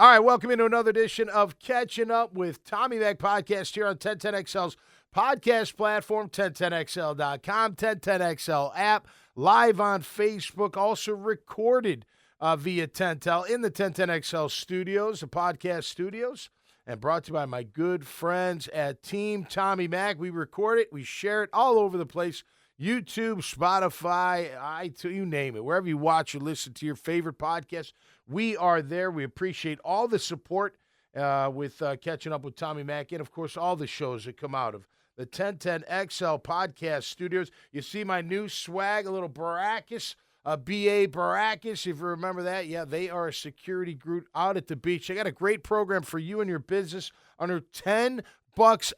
All right, welcome into another edition of Catching Up with Tommy Mac Podcast here on 1010XL's podcast platform, 1010XL.com, 1010XL app, live on Facebook, also recorded via 1010 in the 1010XL studios, the podcast studios, and brought to you by my good friends at Team Tommy Mac. We record it, we share it all over the place. YouTube, Spotify, iTunes, you name it. Wherever you watch or listen to your favorite podcast, we are there. We appreciate all the support with Catching Up with Tommy Mac, and, of course, all the shows that come out of the 1010XL podcast studios. You see my new swag, a little Baracus, a BA Baracus, if you remember that. Yeah, they are a security group out at the beach. They got a great program for you and your business under $10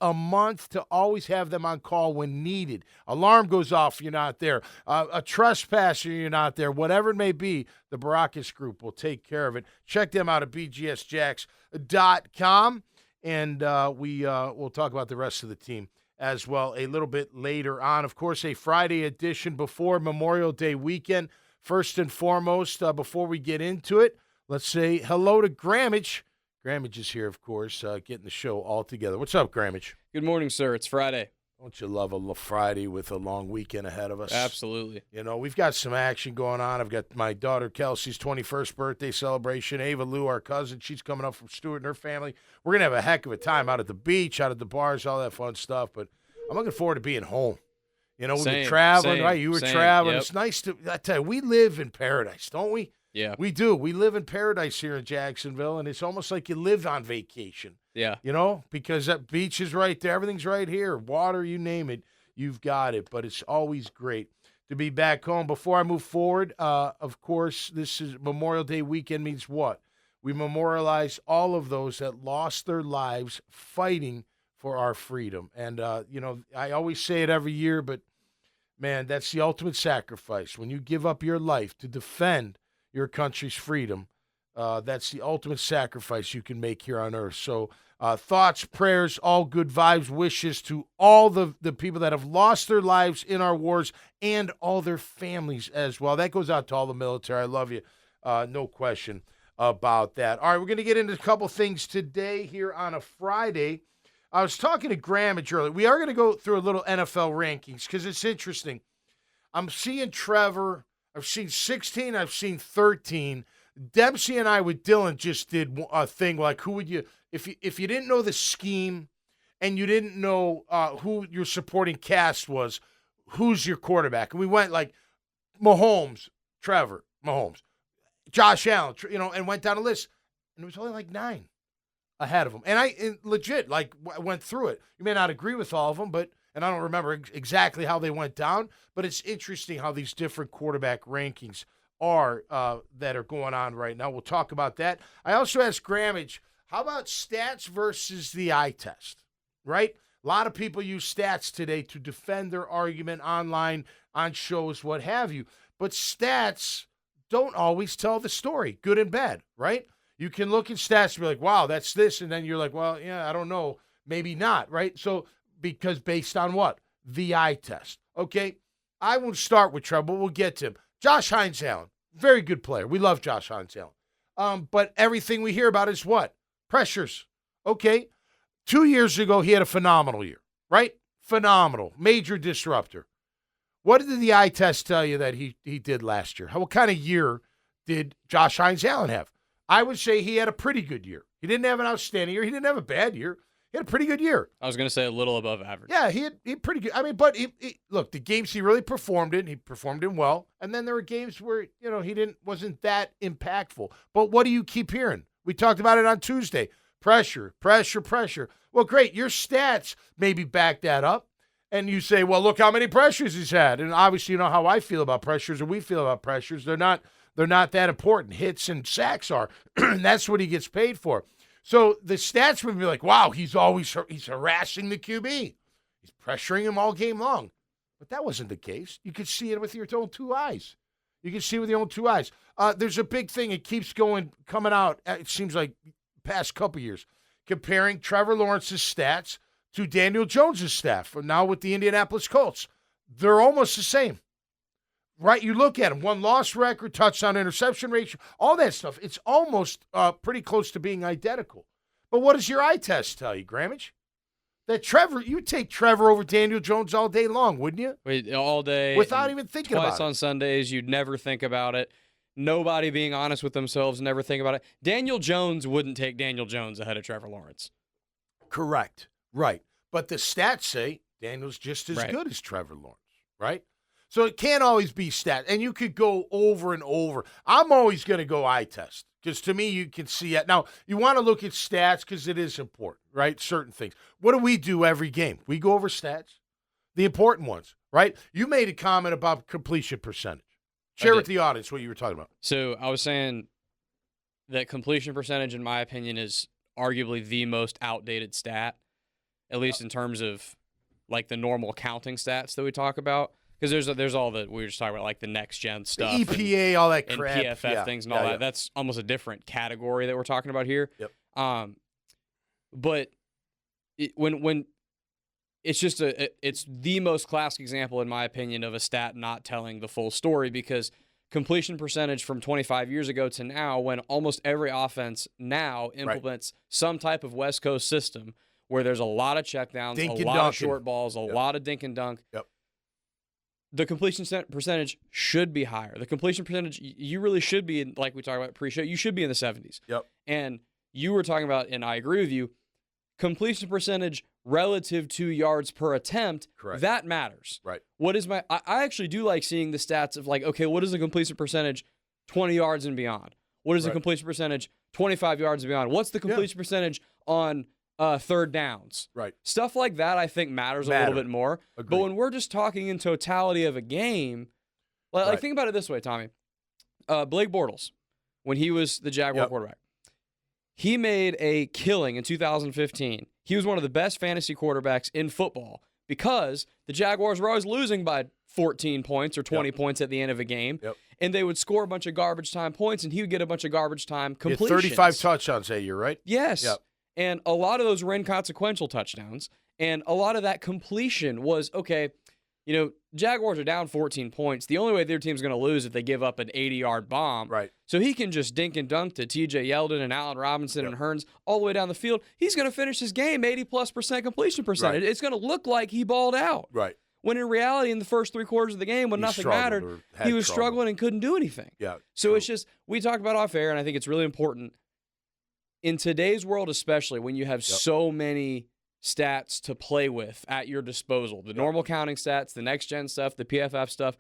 a month to always have them on call when needed. Alarm goes off, you're not there. A trespasser, you're not there. Whatever it may be, the Baracus Group will take care of it. Check them out at bgsjacks.com, and we'll talk about the rest of the team as well a little bit later on. Of course, a Friday edition before Memorial Day weekend. First and foremost, before we get into it, let's say hello to Grammage. Grammage is here, of course, getting the show all together. What's up, Grammage? Good morning, sir. It's Friday. Don't you love a Friday with a long weekend ahead of us? Absolutely. You know, we've got some action going on. I've got my daughter Kelsey's 21st birthday celebration. Ava Lou, our cousin, she's coming up from Stewart and her family. We're going to have a heck of a time out at the beach, out at the bars, all that fun stuff. But I'm looking forward to being home. You know, we've been traveling, right? You were traveling. Yep. It's nice to, I tell you, we live in paradise, don't we? Yeah. We do. We live in paradise here in Jacksonville, and it's almost like you live on vacation. Yeah. You know, because that beach is right there. Everything's right here. Water, you name it, you've got it. But it's always great to be back home. Before I move forward, of course, this is Memorial Day weekend means what? We memorialize all of those that lost their lives fighting for our freedom. And, you know, I always say it every year, but, man, that's the ultimate sacrifice. When you give up your life to defend your country's freedom, that's the ultimate sacrifice you can make here on earth. So thoughts, prayers, all good vibes, wishes to all the people that have lost their lives in our wars and all their families as well. That goes out to all the military. I love you. No question about that. All right, we're going to get into a couple things today here on a Friday. I was talking to Grammage earlier. We are going to go through a little NFL rankings because it's interesting. I'm seeing Trevor. I've seen 16. I've seen 13. Dempsey and I with Dylan just did a thing like, who would you, if you didn't know the scheme and you didn't know who your supporting cast was, who's your quarterback? And we went like Mahomes, Trevor, Mahomes, Josh Allen, you know, and went down a list. And it was only like 9 ahead of them. And I legit, like, went through it. You may not agree with all of them, but and I don't remember exactly how they went down, but it's interesting how these different quarterback rankings are that are going on right now. We'll talk about that. I also asked Grammage, how about stats versus the eye test, right? A lot of people use stats today to defend their argument online, on shows, what have you. But stats don't always tell the story, good and bad, right? You can look at stats and be like, wow, that's this. And then you're like, well, yeah, I don't know. Maybe not, right? So, because based on what? The eye test. Okay, I won't start with Trevor, but we'll get to him. Josh Hines-Allen, very good player. We love Josh Hines-Allen. But everything we hear about is what? Pressures. Okay, 2 years ago, he had a phenomenal year, right? Phenomenal. Major disruptor. What did the eye test tell you that he did last year? What kind of year did Josh Hines-Allen have? I would say he had a pretty good year. He didn't have an outstanding year. He didn't have a bad year. He had a pretty good year. I was going to say a little above average. Yeah, he had pretty good. I mean, but look, the games he really performed in, he performed in well. And then there were games where, you know, he wasn't that impactful. But what do you keep hearing? We talked about it on Tuesday. Pressure, pressure, pressure. Well, great. Your stats maybe back that up. And you say, well, look how many pressures he's had. And obviously, you know how I feel about pressures or we feel about pressures. They're not that important. Hits and sacks are. And that's what he gets paid for. So the stats would be like, wow, he's harassing the QB. He's pressuring him all game long. But that wasn't the case. You could see it with your own two eyes. There's a big thing. It keeps coming out, it seems like past couple years, comparing Trevor Lawrence's stats to Daniel Jones's staff, now with the Indianapolis Colts. They're almost the same. right? You look at him, 1-loss record, touchdown interception ratio, all that stuff. It's almost pretty close to being identical. But what does your eye test tell you, Grammage? That Trevor, you would take Trevor over Daniel Jones all day long, wouldn't you? Wait, all day. Without even thinking about it. Twice on Sundays, you'd never think about it. Nobody being honest with themselves, never think about it. Daniel Jones wouldn't take Daniel Jones ahead of Trevor Lawrence. Correct. Right. But the stats say Daniel's just as Right. good as Trevor Lawrence, right? So it can't always be stat. And you could go over and over. I'm always going to go eye test because to me you can see it. Now, you want to look at stats because it is important, right? Certain things. What do we do every game? We go over stats, the important ones, right? You made a comment about completion percentage. Share with the audience what you were talking about. So I was saying that completion percentage, in my opinion, is arguably the most outdated stat, at least in terms of like the normal counting stats that we talk about. Because there's all the, we were just talking about like the next gen stuff. The EPA, all that and crap. PFF things and all that. That's almost a different category that we're talking about here. Yep. But when it's just it's the most classic example, in my opinion, of a stat not telling the full story, because completion percentage from 25 years ago to now, when almost every offense now implements some type of West Coast system where there's a lot of checkdowns, a lot of short balls, a lot of dink and dunk. Yep. The completion percentage should be higher. The completion percentage, you really should be, in, like we talked about pre-show, you should be in the 70s. Yep. And you were talking about, and I agree with you, completion percentage relative to yards per attempt, correct, that matters. Right. What is I actually do like seeing the stats of like, okay, what is the completion percentage 20 yards and beyond? What is the completion percentage 25 yards and beyond? What's the completion percentage on third downs? Right. Stuff like that I think matters a little bit more. Agreed. But when we're just talking in totality of a game, like think about it this way, Tommy. Blake Bortles, when he was the Jaguar quarterback, he made a killing in 2015. He was one of the best fantasy quarterbacks in football because the Jaguars were always losing by 14 points or 20 points at the end of a game. Yep. And they would score a bunch of garbage time points, and he would get a bunch of garbage time completions. 35 touchdowns that year, right? Yes. Yep. And a lot of those were inconsequential touchdowns. And a lot of that completion was, okay, you know, Jaguars are down 14 points. The only way their team's going to lose is if they give up an 80-yard bomb. Right. So he can just dink and dunk to T.J. Yeldon and Allen Robinson and Hearns all the way down the field. He's going to finish his game 80+% completion percentage. Right. It's going to look like he balled out. Right. When in reality, in the first 3 quarters of the game, when nothing mattered, he was struggling and couldn't do anything. Yeah. So it's just, we talked about off air, and I think it's really important in today's world, especially when you have so many stats to play with at your disposal, the normal counting stats, the next gen stuff, the PFF stuff,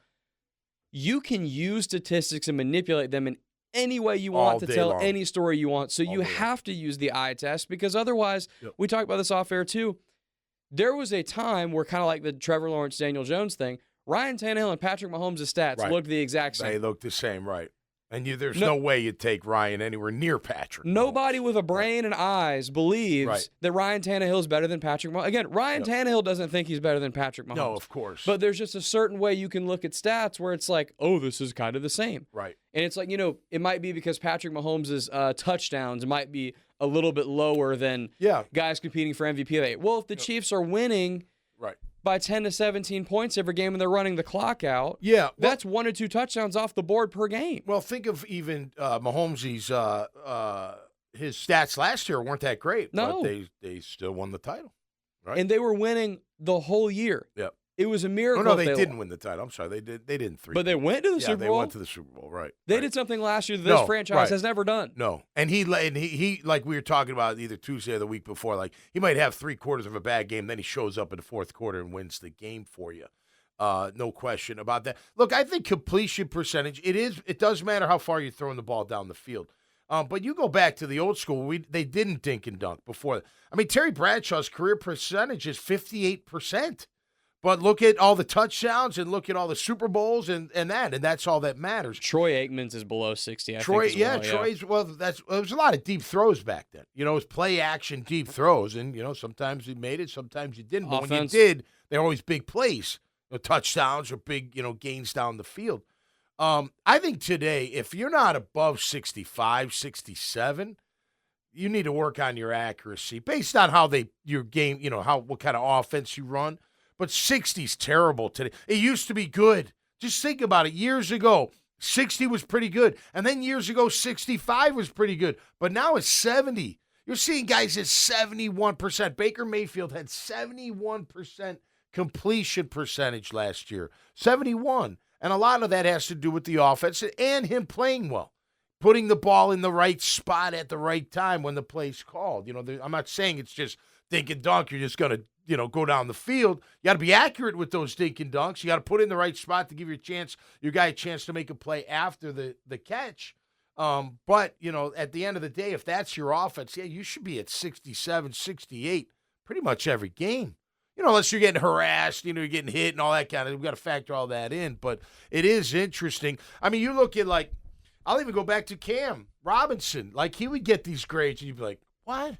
you can use statistics and manipulate them in any way you want to tell any story you want. So you have to use the eye test, because otherwise, we talked about this off air too. There was a time where, kind of like the Trevor Lawrence, Daniel Jones thing, Ryan Tannehill and Patrick Mahomes' stats looked the exact same. They look the same, right. And there's no way you'd take Ryan anywhere near Patrick. Nobody with a brain and eyes believes that Ryan Tannehill is better than Patrick Mahomes. Again, Ryan Tannehill doesn't think he's better than Patrick Mahomes. No, of course. But there's just a certain way you can look at stats where it's like, oh, this is kind of the same. Right. And it's like, you know, it might be because Patrick Mahomes' touchdowns might be a little bit lower than guys competing for MVP. Well, if the Chiefs are winning by 10 to 17 points every game and they're running the clock out, that's 1 or 2 touchdowns off the board per game. Well, think of even Mahomes' his stats last year weren't that great, but they still won the title. Right? And they were winning the whole year. Yep. It was a miracle. No, they didn't win the title. I'm sorry. They didn't 3. But they went to the Super Bowl. Yeah, they went to the Super Bowl, right. They did something last year that this franchise has never done. No. And he like we were talking about either Tuesday or the week before, like he might have 3 quarters of a bad game, then he shows up in the fourth quarter and wins the game for you. No question about that. Look, I think completion percentage, it does matter how far you're throwing the ball down the field. But you go back to the old school, they didn't dink and dunk before. I mean, Terry Bradshaw's career percentage is 58%. But look at all the touchdowns and look at all the Super Bowls and that's all that matters. Troy Aikman's is below 60. Troy's it was a lot of deep throws back then. You know, it was play action deep throws, and you know sometimes you made it, sometimes you didn't. But when you did, they're always big plays, touchdowns or big gains down the field. I think today, if you're not above 65, 67, you need to work on your accuracy based on how your game, what kind of offense you run. But 60's terrible today. It used to be good. Just think about it. Years ago, 60 was pretty good. And then years ago, 65 was pretty good. But now it's 70. You're seeing guys at 71%. Baker Mayfield had 71% completion percentage last year. 71. And a lot of that has to do with the offense and him playing well. Putting the ball in the right spot at the right time when the play's called. I'm not saying it's just dink and dunk. You're just going to, go down the field. You got to be accurate with those dink and dunks. You got to put it in the right spot to give your guy a chance to make a play after the catch. But, at the end of the day, if that's your offense, you should be at 67, 68 pretty much every game. Unless you're getting harassed, you're getting hit and all that kind of, we've got to factor all that in. But it is interesting. I mean, you look at, I'll even go back to Cam Robinson. He would get these grades, and you'd be like, what?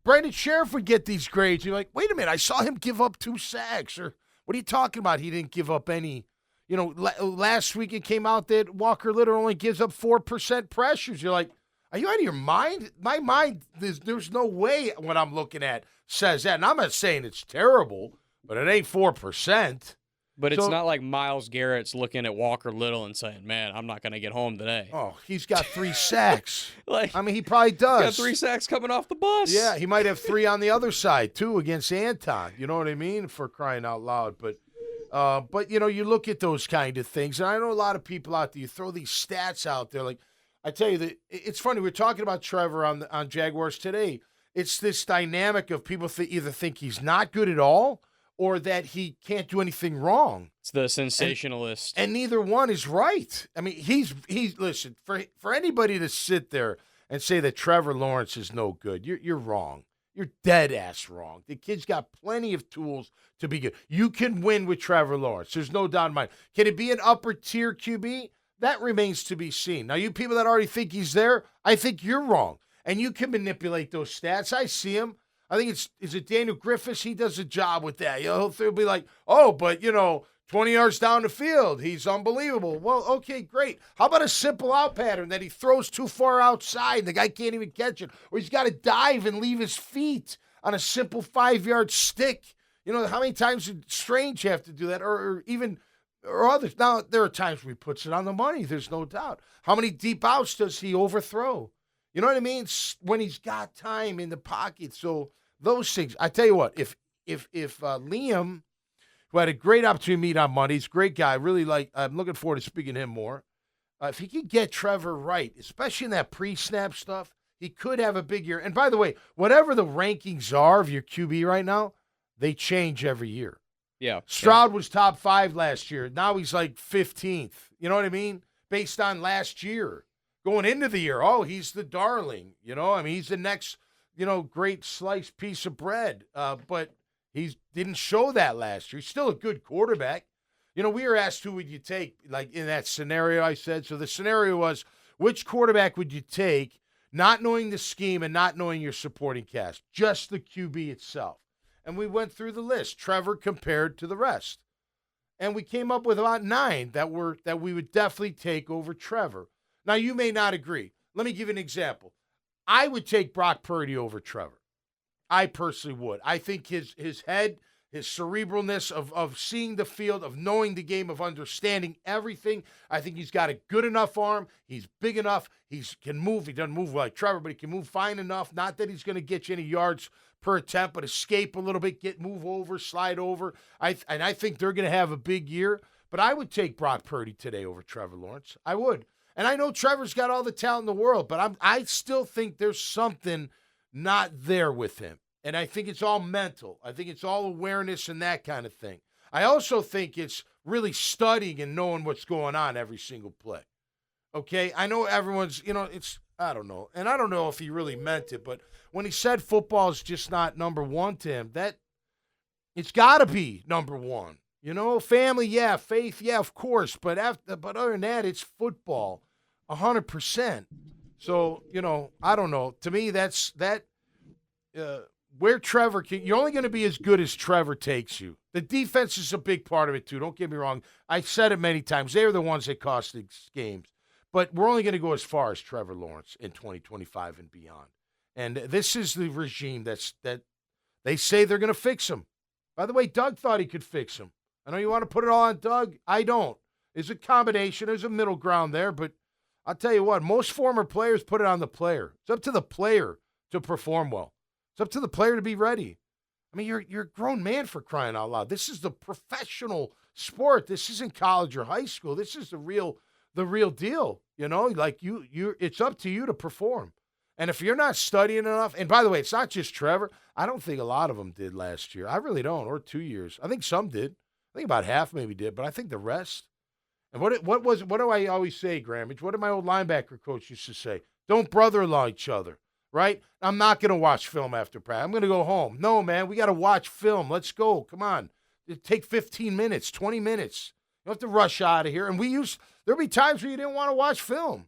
Brandon Sheriff would get these grades. You're like, wait a minute, I saw him give up 2 sacks. Or what are you talking about? He didn't give up any. Last week it came out that Walker Little only gives up 4% pressures. You're like, are you out of your mind? My mind, there's no way what I'm looking at says that. And I'm not saying it's terrible, but it ain't 4%. But it's not like Myles Garrett's looking at Walker Little and saying, man, I'm not going to get home today. Oh, he's got 3 sacks. He probably does. He's got 3 sacks coming off the bus. Yeah, he might have 3 on the other side, too, against Anton. You know what I mean? For crying out loud. But you look at those kind of things, and I know a lot of people out there, you throw these stats out there. I tell you, it's funny. We're talking about Trevor on Jaguars today. It's this dynamic of people either think he's not good at all or that he can't do anything wrong. It's the sensationalist. And neither one is right. I mean, he's listen, for anybody to sit there and say that Trevor Lawrence is no good, you're wrong. You're dead ass wrong. The kid's got plenty of tools to be good. You can win with Trevor Lawrence. There's no doubt in my mind. Can it be an upper tier QB? That remains to be seen. Now, you people that already think he's there, I think you're wrong. And you can manipulate those stats. I see him. I think is it Daniel Griffiths? He does a job with that. He'll be like, oh, but 20 yards down the field, he's unbelievable. Well, okay, great. How about a simple out pattern that he throws too far outside and the guy can't even catch it, or he's got to dive and leave his feet on a simple 5-yard stick? How many times did Strange have to do that, or others? Now there are times where he puts it on the money. There's no doubt. How many deep outs does he overthrow? You know what I mean? When he's got time in the pocket. So those things. I tell you what, if Liam, who had a great opportunity to meet on Monday, he's a great guy. Really I'm looking forward to speaking to him more. If he could get Trevor right, especially in that pre-snap stuff, he could have a big year. And by the way, whatever the rankings are of your QB right now, they change every year. Yeah. Stroud was top 5 last year. Now he's 15th. You know what I mean? Based on last year. Going into the year, he's the darling. He's the next, great sliced piece of bread. But he didn't show that last year. He's still a good quarterback. We were asked who would you take, in that scenario, I said. So the scenario was, which quarterback would you take, not knowing the scheme and not knowing your supporting cast, just the QB itself. And we went through the list, Trevor compared to the rest. And we came up with about 9 that we would definitely take over Trevor. Now, you may not agree. Let me give you an example. I would take Brock Purdy over Trevor. I personally would. I think his head, his cerebralness of seeing the field, of knowing the game, of understanding everything, I think he's got a good enough arm. He's big enough. He can move. He doesn't move like Trevor, but he can move fine enough. Not that he's going to get you any yards per attempt, but escape a little bit, move over, slide over. I think they're going to have a big year. But I would take Brock Purdy today over Trevor Lawrence. I would. And I know Trevor's got all the talent in the world, but I still think there's something not there with him. And I think it's all mental. I think it's all awareness and that kind of thing. I also think it's really studying and knowing what's going on every single play. Okay? I know everyone's, I don't know. And I don't know if he really meant it, but when he said football is just not number one to him, that it's got to be number one. Family, yeah, faith, yeah, of course. But other than that, it's football, 100%. So, I don't know. To me, that's that. Where Trevor you're only going to be as good as Trevor takes you. The defense is a big part of it too. Don't get me wrong. I've said it many times. They are the ones that cost these games. But we're only going to go as far as Trevor Lawrence in 2025 and beyond. And this is the regime that they say they're going to fix him. By the way, Doug thought he could fix him. I know you want to put it all on Doug. I don't. There's a combination. There's a middle ground there, but I'll tell you what, most former players put it on the player. It's up to the player to perform well. It's up to the player to be ready. I mean, you're a grown man, for crying out loud. This is the professional sport. This isn't college or high school. This is the real deal. You know, like it's up to you to perform. And if you're not studying enough, and by the way, it's not just Trevor. I don't think a lot of them did last year. I really don't, or 2 years. I think some did. I think about half maybe did, but I think the rest. And what do I always say, Grammage? What did my old linebacker coach used to say? Don't brother-in-law each other, right? I'm not going to watch film after practice. I'm going to go home. No, man, we got to watch film. Let's go. Come on. It'd take 15 minutes, 20 minutes. You don't have to rush out of here. And there'll be times where you didn't want to watch film.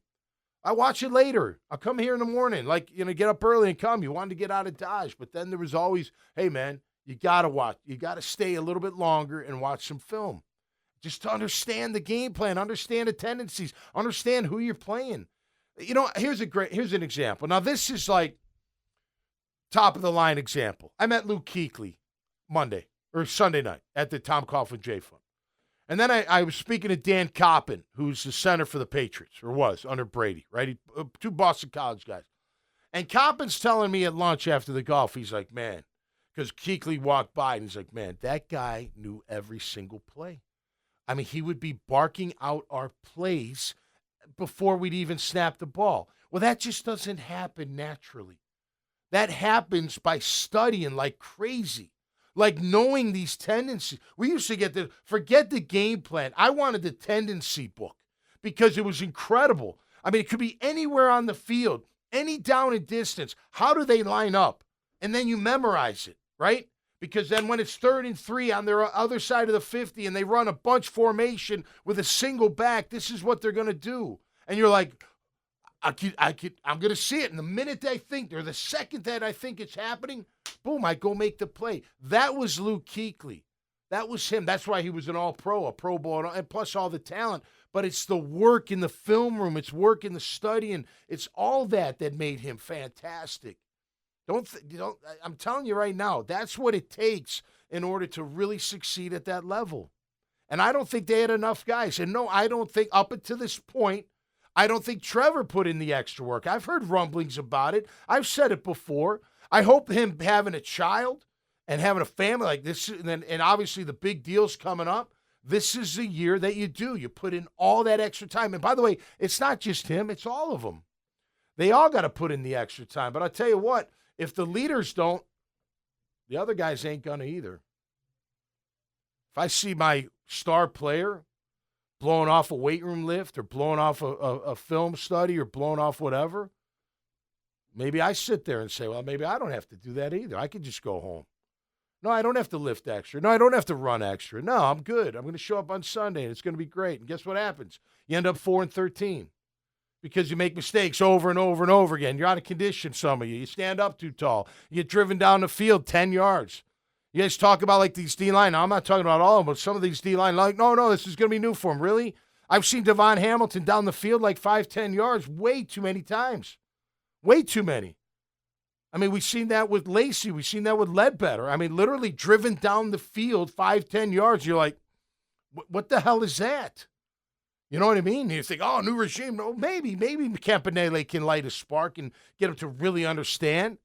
I watch it later. I'll come here in the morning, get up early and come. You wanted to get out of Dodge. But then there was always, hey, man, you got to watch. You got to stay a little bit longer and watch some film. Just to understand the game plan, understand the tendencies, understand who you're playing. You know, here's an example. Now, this is like top-of-the-line example. I met Luke Kuechly Sunday night at the Tom Coughlin J Fund. And then I was speaking to Dan Coppin, who's the center for the Patriots, or was, under Brady, right? Two Boston College guys. And Coppin's telling me at lunch after the golf, he's like, man, because Kuechly walked by, and he's like, man, that guy knew every single play. I mean, he would be barking out our plays before we'd even snap the ball. Well, that just doesn't happen naturally. That happens by studying like crazy. Like knowing these tendencies. We used to forget the game plan. I wanted the tendency book because it was incredible. I mean, it could be anywhere on the field, any down and distance. How do they line up? And then you memorize it, right? Because then when it's 3rd and 3 on their other side of the 50 and they run a bunch formation with a single back, this is what they're going to do. And you're like, I'm going to see it. And the minute they think, or the second that I think it's happening, boom, I go make the play. That was Luke Kuechly. That was him. That's why he was an all-pro, a Pro Bowl, and plus all the talent. But it's the work in the film room. It's work in the studying. It's all that made him fantastic. I'm telling you right now, that's what it takes in order to really succeed at that level. And I don't think they had enough guys. And no, I don't think up until this point, I don't think Trevor put in the extra work. I've heard rumblings about it. I've said it before. I hope him having a child and having a family like this, and obviously the big deal's coming up, this is the year that you do. You put in all that extra time. And by the way, it's not just him. It's all of them. They all got to put in the extra time. But I'll tell you what, if the leaders don't, the other guys ain't going to either. If I see my star player blowing off a weight room lift or blowing off a film study or blowing off whatever, maybe I sit there and say, well, maybe I don't have to do that either. I can just go home. No, I don't have to lift extra. No, I don't have to run extra. No, I'm good. I'm going to show up on Sunday, and it's going to be great. And guess what happens? You end up 4-13 because you make mistakes over and over and over again. You're out of condition, some of you. You stand up too tall. You get driven down the field 10 yards. You guys talk about like these D-line. Now, I'm not talking about all of them, but some of these D-line, like, no, this is going to be new for them. Really? I've seen Devon Hamilton down the field like 5-10 yards way too many times. Way too many. I mean, we've seen that with Lacey. We've seen that with Ledbetter. I mean, literally driven down the field 5-10 yards. You're like, what the hell is that? You know what I mean? You think, oh, new regime. No, maybe Campanile can light a spark and get him to really understand.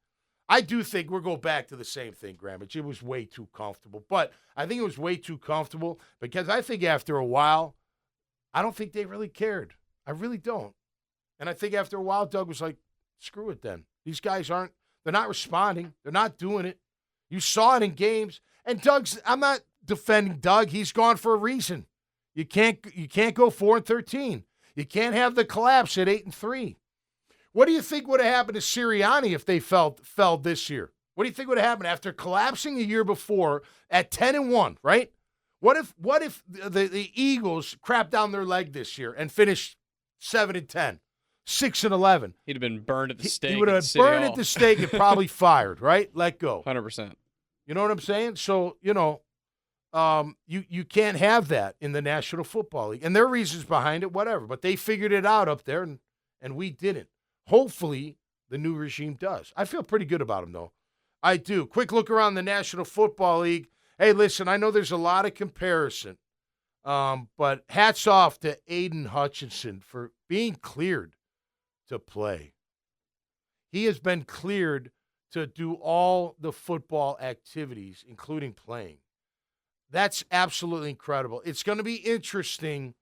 I do think we'll go back to the same thing, Grammage. It was way too comfortable. But I think it was way too comfortable because I think after a while, I don't think they really cared. I really don't. And I think after a while, Doug was like, screw it then. These guys they're not responding. They're not doing it. You saw it in games. And I'm not defending Doug. He's gone for a reason. You can't go 4-13. You can't have the collapse at 8-3. What do you think would have happened to Sirianni if they fell this year? What do you think would have happened after collapsing the year before at 10-1, right? What if the Eagles crapped down their leg this year and finished 7-10, 6-11? He'd have been burned at the stake. He would have been burned at the stake and probably fired, right? Let go. 100%. You know what I'm saying? So, you can't have that in the National Football League. And there are reasons behind it, whatever. But they figured it out up there, and we didn't. Hopefully, the new regime does. I feel pretty good about them, though. I do. Quick look around the National Football League. Hey, listen, I know there's a lot of comparison But hats off to Aiden Hutchinson for being cleared to play. He has been cleared to do all the football activities, including playing. That's absolutely incredible. It's going to be interesting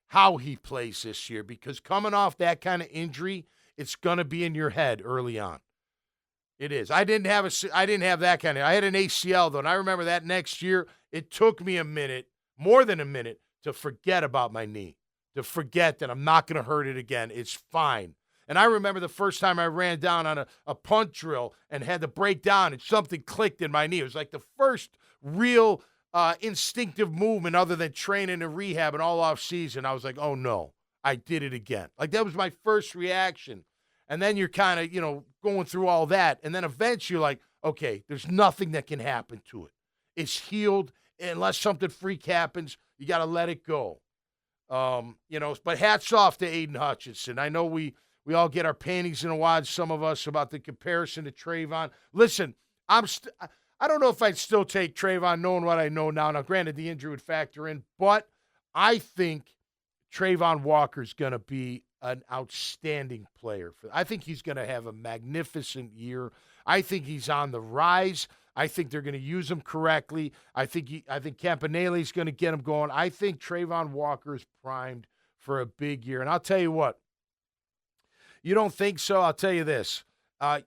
how he plays this year because coming off that kind of injury, it's going to be in your head early on. It is. I didn't have that kind of. I had an ACL though, and I remember that next year. It took me a minute, more than a minute, to forget about my knee, to forget that I'm not going to hurt it again. It's fine. And I remember the first time I ran down on a punt drill and had to break down, and something clicked in my knee. It was like the first real instinctive movement other than training and rehab and all off season. I was like, oh no, I did it again. Like that was my first reaction. And then you're kind of, going through all that. And then eventually you're like, okay, there's nothing that can happen to it. It's healed. Unless something freak happens, you got to let it go. But hats off to Aiden Hutchinson. I know we all get our panties in a wad, some of us, about the comparison to Trayvon. Listen, I don't know if I'd still take Trayvon knowing what I know now. Now, granted, the injury would factor in, but I think Trayvon Walker's going to be an outstanding player. I think he's going to have a magnificent year. I think he's on the rise. I think they're going to use him correctly. I think Campanelli's going to get him going. I think Trayvon Walker is primed for a big year. And I'll tell you what, you don't think so? I'll tell you this.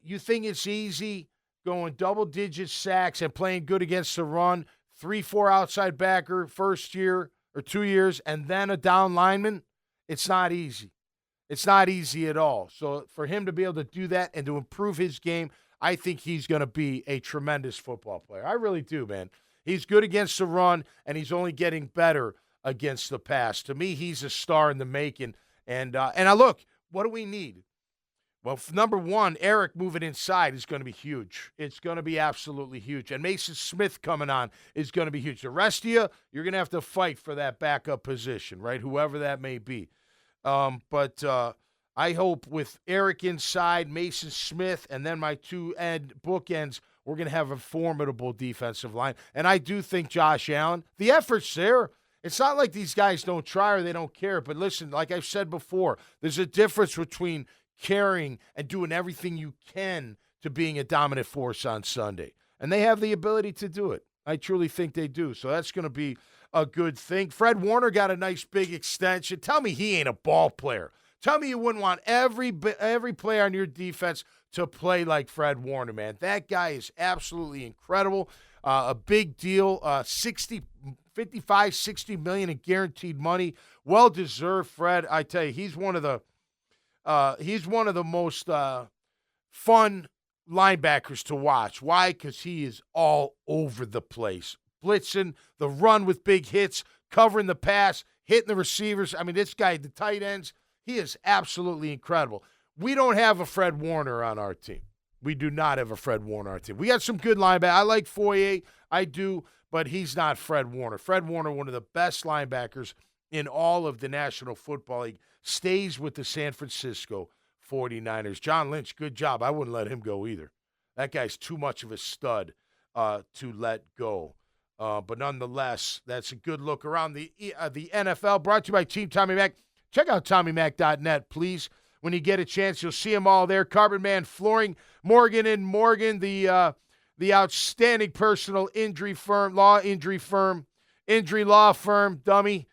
You think it's easy going double-digit sacks and playing good against the run, 3-4 outside backer first year or 2 years, and then a down lineman? It's not easy. It's not easy at all. So for him to be able to do that and to improve his game, I think he's going to be a tremendous football player. I really do, man. He's good against the run, and he's only getting better against the pass. To me, he's a star in the making. And I look, what do we need? Well, number one, Eric moving inside is going to be huge. It's going to be absolutely huge. And Mason Smith coming on is going to be huge. The rest of you're going to have to fight for that backup position, right? Whoever that may be. But I hope with Eric inside, Mason Smith, and then my two bookends, we're going to have a formidable defensive line. And I do think Josh Allen, the effort's there. It's not like these guys don't try or they don't care. But listen, like I've said before, there's a difference between caring and doing everything you can to being a dominant force on Sunday. And they have the ability to do it. I truly think they do. So that's going to be a good thing. Fred Warner got a nice big extension. Tell me he ain't a ball player. Tell me you wouldn't want every player on your defense to play like Fred Warner, man. That guy is absolutely incredible. A big deal. 55, 60 million in guaranteed money. Well deserved, Fred. I tell you, he's one of the most fun linebackers to watch. Why? Because he is all over the place. Blitzing, the run with big hits, covering the pass, hitting the receivers. I mean, this guy, the tight ends, he is absolutely incredible. We don't have a Fred Warner on our team. We do not have a Fred Warner on our team. We got some good linebackers. I like Foye. I do, but he's not Fred Warner. Fred Warner, one of the best linebackers in all of the National Football League, stays with the San Francisco 49ers. John Lynch, good job. I wouldn't let him go either. That guy's too much of a stud to let go. But nonetheless, that's a good look around the NFL. Brought to you by Team Tommy Mac. Check out TommyMac.net, please. When you get a chance, you'll see them all there. Carbon Man Flooring, Morgan & Morgan, the outstanding personal injury law firm, dummy.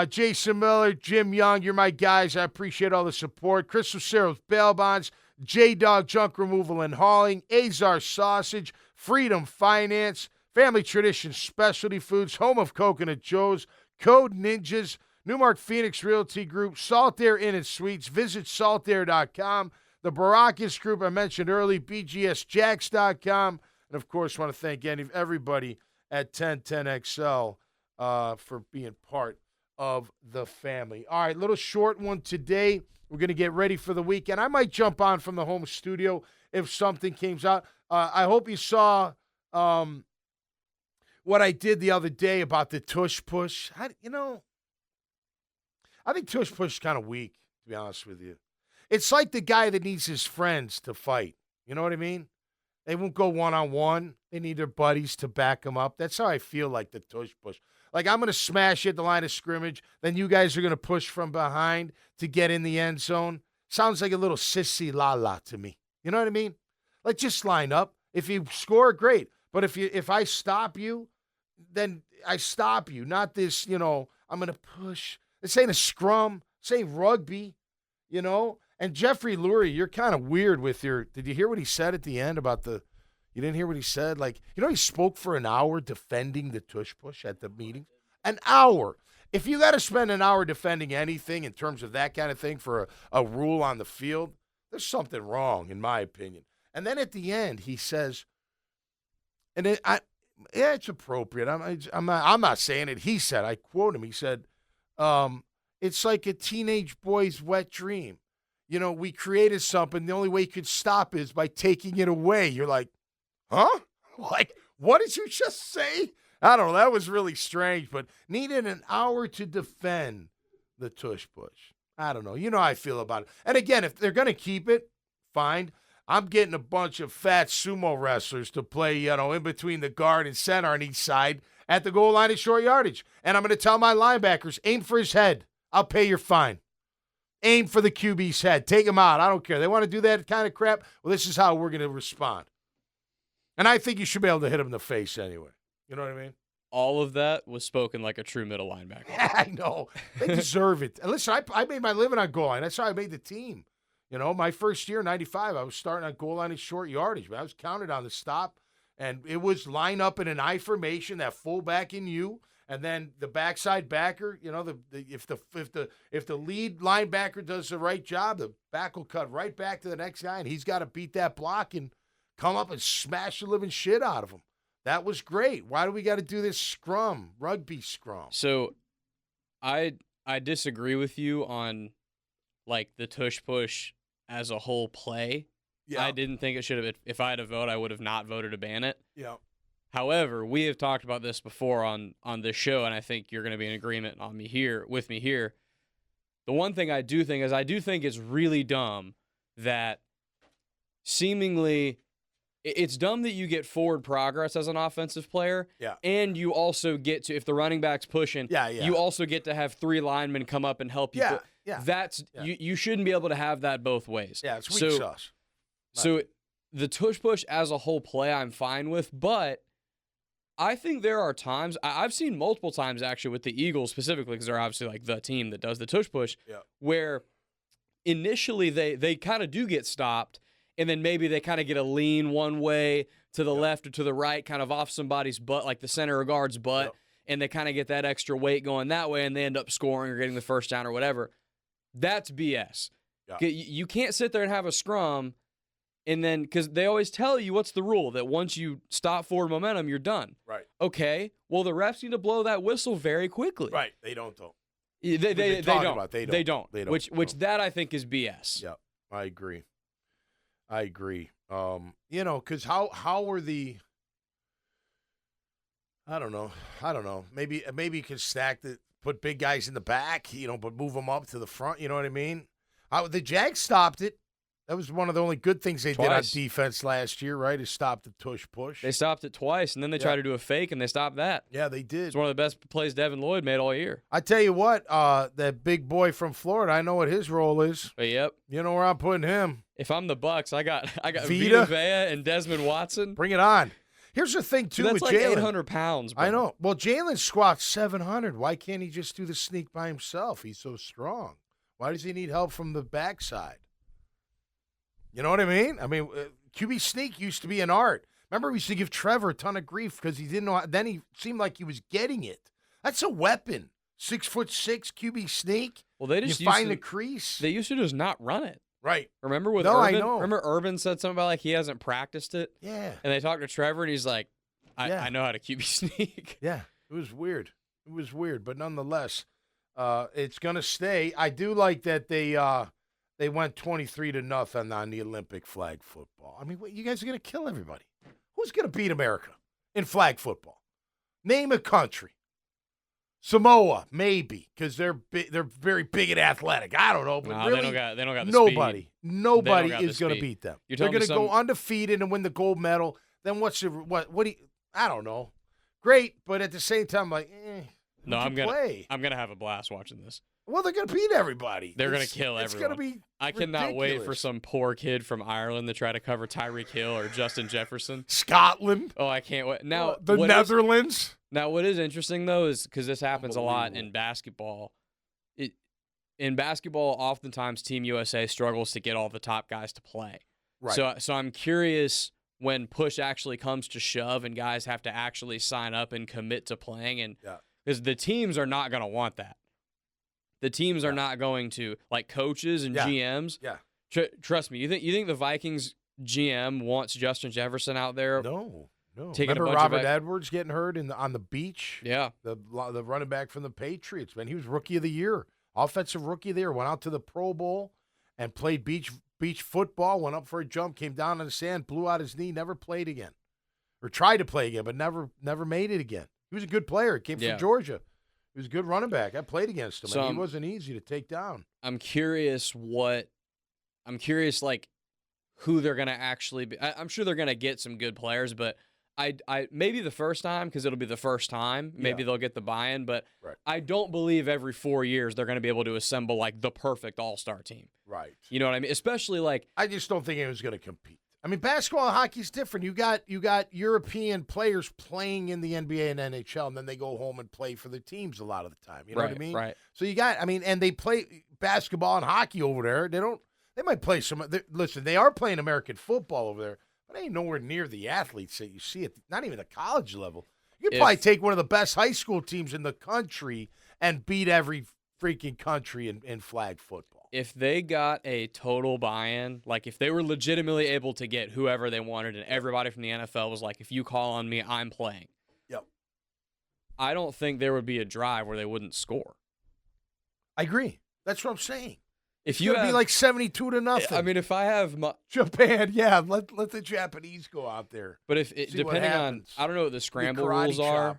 Jason Miller, Jim Young, you're my guys. I appreciate all the support. Chris Lucero's Bail Bonds, J-Dog Junk Removal and Hauling, Azar Sausage, Freedom Finance, Family Tradition Specialty Foods, Home of Coconut Joe's, Code Ninjas, Newmark Phoenix Realty Group, Salt Air Inn and Suites. Visit saltair.com. The Baracus Group I mentioned early, BGSJax.com. And, of course, want to thank everybody at 1010XL for being part of the family. All right, little short one today. We're going to get ready for the weekend. I might jump on from the home studio if something came out. I hope you saw what I did the other day about the tush push. I think tush push is kind of weak, to be honest with you. It's like the guy that needs his friends to fight. You know what I mean? They won't go one-on-one. They need their buddies to back them up. That's how I feel like the tush push. Like, I'm going to smash at the line of scrimmage, then you guys are going to push from behind to get in the end zone. Sounds like a little sissy la-la to me. You know what I mean? Like, just line up. If you score, great. But if I stop you, then I stop you. Not this, I'm going to push. This ain't a scrum. This ain't rugby, And Jeffrey Lurie, you're kind of weird with did you hear what he said at the end about you didn't hear what he said? Like, he spoke for an hour defending the tush push at the meeting. An hour. If you got to spend an hour defending anything in terms of that kind of thing for a rule on the field, there's something wrong, in my opinion. And then at the end, he says, it's appropriate. I'm not saying it. He said, I quote him. He said, it's like a teenage boy's wet dream. We created something. The only way you could stop is by taking it away. You're like, huh? Like, what did you just say? I don't know. That was really strange, but needed an hour to defend the tush push. I don't know. You know how I feel about it. And again, if they're going to keep it, fine. I'm getting a bunch of fat sumo wrestlers to play, in between the guard and center on each side at the goal line at short yardage. And I'm going to tell my linebackers, aim for his head. I'll pay your fine. Aim for the QB's head. Take him out. I don't care. They want to do that kind of crap? Well, this is how we're going to respond. And I think you should be able to hit him in the face anyway. You know what I mean? All of that was spoken like a true middle linebacker. I know. They deserve it. And listen, I made my living on goal line. That's how I made the team. My first year, 95, I was starting on goal line at short yardage. But I was counted on the stop, and it was line up in an I formation, that fullback in you, and then the backside backer. If the lead linebacker does the right job, the back will cut right back to the next guy, and he's got to beat that block and come up and smash the living shit out of him. That was great. Why do we got to do this rugby scrum? So, I disagree with you on, like, the tush push as a whole play. Yeah. I didn't think it should have. If I had a vote, I would have not voted to ban it. Yeah. However, we have talked about this before on this show, and I think you're going to be in agreement with me here. The one thing I do think it's really dumb that seemingly it's dumb that you get forward progress as an offensive player, and you also get to, if the running back's pushing, you also get to have three linemen come up and help you. You shouldn't be able to have that both ways. Yeah, it's weak sauce. So the tush push as a whole play I'm fine with, but I think there are times, I've seen multiple times actually with the Eagles specifically, because they're obviously like the team that does the tush push, where initially they kind of do get stopped, and then maybe they kind of get a lean one way to the left or to the right, kind of off somebody's butt, like the center or guard's butt, and they kind of get that extra weight going that way, and they end up scoring or getting the first down or whatever. That's BS. Yeah. You can't sit there and have a scrum, and then, because they always tell you what's the rule, that once you stop forward momentum, you're done. Right. Okay, well, the refs need to blow that whistle very quickly. Right, they don't, though. They don't. They don't. Which that I think is BS. Yeah, I agree. Because how are the? I don't know. Maybe you can stack put big guys in the back, but move them up to the front. You know what I mean? The Jags stopped it. That was one of the only good things they did on defense last year, right? Is stop the tush push. They stopped it twice, and then they tried to do a fake, and they stopped that. Yeah, they did. It's one of the best plays Devin Lloyd made all year. I tell you what, that big boy from Florida, I know what his role is. Yep. You know where I'm putting him. If I'm the Bucks, I got Vita Vea and Desmond Watson. Bring it on. Here's the thing, too, with Jalen. That's like 800 pounds, bro. I know. Well, Jalen squats 700. Why can't he just do the sneak by himself? He's so strong. Why does he need help from the backside? You know what I mean? QB sneak used to be an art. Remember, we used to give Trevor a ton of grief because he didn't know. Then he seemed like he was getting it. That's a weapon. 6'6" QB sneak. Well, they just find the crease. They used to just not run it. Right. Remember with Urban? I know. Remember Urban said something about like he hasn't practiced it? Yeah. And they talked to Trevor, and he's like, I know how to QB sneak. Yeah. It was weird. But nonetheless, it's going to stay. I do like that they went 23-0 on the Olympic flag football. You guys are going to kill everybody. Who's going to beat America in flag football? Name a country. Samoa, maybe, because they're very big and athletic. I don't know, but really, they don't got the nobody. speed. Nobody got the is going to speed. beat them. You're They're telling me going to go undefeated and win the gold medal. Then what do you, I don't know. Great, but at the same time, like, No, I'm play? I'm gonna have a blast watching this. Well, they're going to beat everybody. They're gonna kill everyone. It's going to be I cannot wait for ridiculous. some poor kid from Ireland to try to cover Tyreek Hill or Justin Jefferson. Scotland. Oh, I can't wait. Now The Netherlands. What is interesting though is because this happens a lot in basketball. In basketball, oftentimes Team USA struggles to get all the top guys to play. Right. So I'm curious when push actually comes to shove and guys have to actually sign up and commit to playing, and because the teams are not going to want that. The teams are not going to, like coaches and GMs. Yeah. Trust me. You think the Vikings GM wants Justin Jefferson out there? No. Remember Robert Edwards getting hurt on the beach? Yeah. The running back from the Patriots, man. He was Rookie of the Year. Offensive Rookie of the Year. Went out to the Pro Bowl and played beach football, went up for a jump, came down on the sand, blew out his knee, never played again. Or tried to play again, but never made it again. He was a good player. He came from Georgia. He was a good running back. I played against him, and he wasn't easy to take down. I'm curious, like, who they're going to actually be. I'm sure they're going to get some good players, but I maybe the first time, because it'll be the first time, maybe they'll get the buy-in, but I don't believe every 4 years they're going to be able to assemble, like, the perfect all-star team. Right. You know what I mean? Especially, like... I just don't think anyone's going to compete. I mean, basketball and hockey is different. You got European players playing in the NBA and NHL, and then they go home and play for the teams a lot of the time. You know what I mean? Right. So and they play basketball and hockey over there. They might play listen, they are playing American football over there, but ain't nowhere near the athletes that you see not even the college level. You could probably take one of the best high school teams in the country and beat every freaking country in flag football. If they got a total buy-in, like if they were legitimately able to get whoever they wanted and everybody from the NFL was like, if you call on me, I'm playing. Yep. I don't think there would be a drive where they wouldn't score. I agree. That's what I'm saying. If It's going to be like 72-0. I mean, if I have Japan, let the Japanese go out there. But depending on, I don't know what the scramble rules are.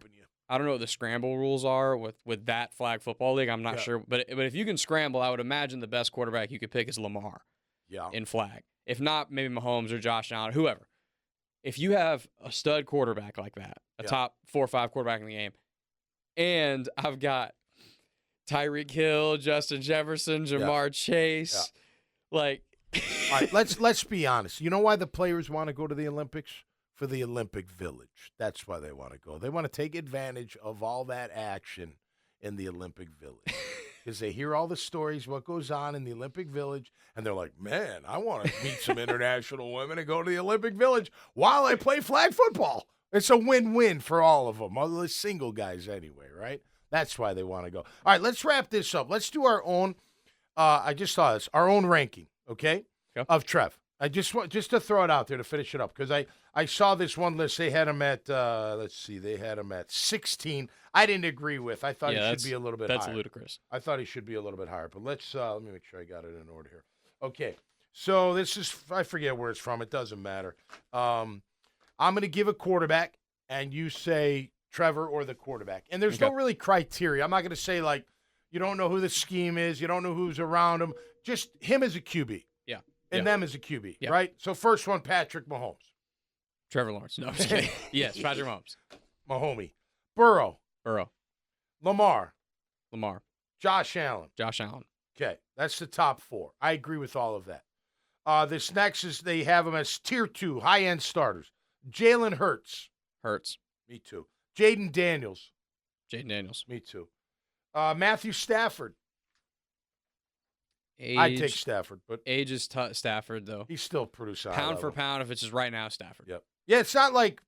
I don't know what the scramble rules are with that flag football league. I'm not sure. But if you can scramble, I would imagine the best quarterback you could pick is Lamar. Yeah. In flag. If not, maybe Mahomes or Josh Allen or whoever. If you have a stud quarterback like that, a top 4 or 5 quarterback in the game, and I've got Tyreek Hill, Justin Jefferson, Jamar Chase, like. All right, let's be honest. You know why the players want to go to the Olympics? For the Olympic Village. That's why they want to go. They want to take advantage of all that action in the Olympic Village. Because they hear all the stories, what goes on in the Olympic Village, and they're like, man, I want to meet some international women and go to the Olympic Village while I play flag football. It's a win-win for all of them, all the single guys anyway, right? That's why they want to go. All right, let's wrap this up. Let's do our own, I just saw this, our own ranking, okay, of Trev. I just to throw it out there to finish it up, because I saw this one list. They had him at, they had him at 16. I didn't agree with. I thought he should be a little bit higher. That's ludicrous. I thought he should be a little bit higher. But let me make sure I got it in order here. Okay, so this is, I forget where it's from. It doesn't matter. I'm going to give a quarterback, and you say Trevor or the quarterback. And there's no really criteria. I'm not going to say, like, you don't know who the scheme is. You don't know who's around him. Just him as a QB. And them as a QB, right? So first one, Patrick Mahomes. Trevor Lawrence. No, I'm just kidding. Yes, Patrick Mahomes. Mahomie. Burrow. Lamar. Josh Allen. Okay, that's the top 4. I agree with all of that. This next is they have them as tier 2, high-end starters. Jalen Hurts. Me too. Jaden Daniels. Me too. Matthew Stafford. I'd take Stafford, but age is Stafford though. He's still producing pound for pound. If it's just right now, Stafford. Yep. Yeah, it's not like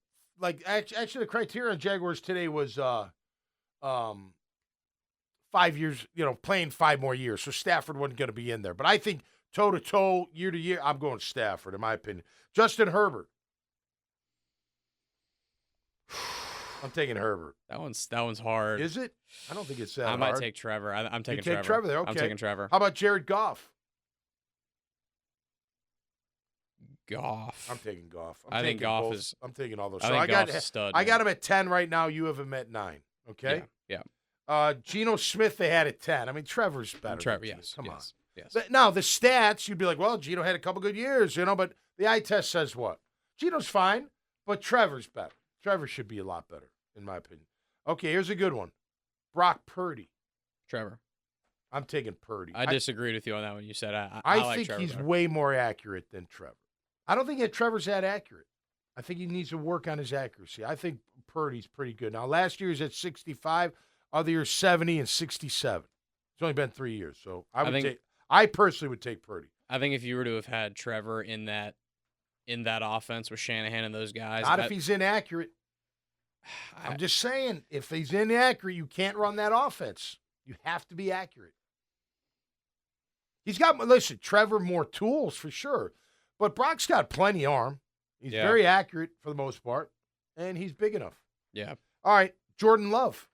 actually the criteria on Jaguars today was 5 years. Playing 5 more years, so Stafford wasn't going to be in there. But I think toe to toe, year to year, I'm going Stafford in my opinion. Justin Herbert. I'm taking Herbert. That one's hard. Is it? I don't think it's that hard. I might take Trevor. I'm taking Trevor. Take Trevor there. Okay. I'm taking Trevor. How about Jared Goff? I'm taking Goff. I think Goff is. I'm taking all those. I think Goff's a stud. I got him at 10 right now. You have him at 9. Okay. Yeah. Geno Smith they had at 10. I mean, Trevor's better. Trevor, yes. Come on. Yes. Now, the stats, you'd be like, well, Geno had a couple good years, but the eye test says what? Geno's fine, but Trevor's better. Trevor should be a lot better, in my opinion. Okay, here's a good one. Brock Purdy. Trevor. I'm taking Purdy. I disagreed with you on that one. You said I like think Trevor he's better. way more accurate than Trevor. I don't think that Trevor's that accurate. I think he needs to work on his accuracy. I think Purdy's pretty good. Now, last year he was at 65, other years 70 and 67. It's only been 3 years, so I personally would take Purdy. I think if you were to have had Trevor in that offense with Shanahan and those guys, not if he's inaccurate. I'm just saying, if he's inaccurate, you can't run that offense. You have to be accurate. Listen, Trevor more tools for sure, but Brock's got plenty of arm. He's very accurate for the most part, and he's big enough. Yeah. All right, Jordan Love.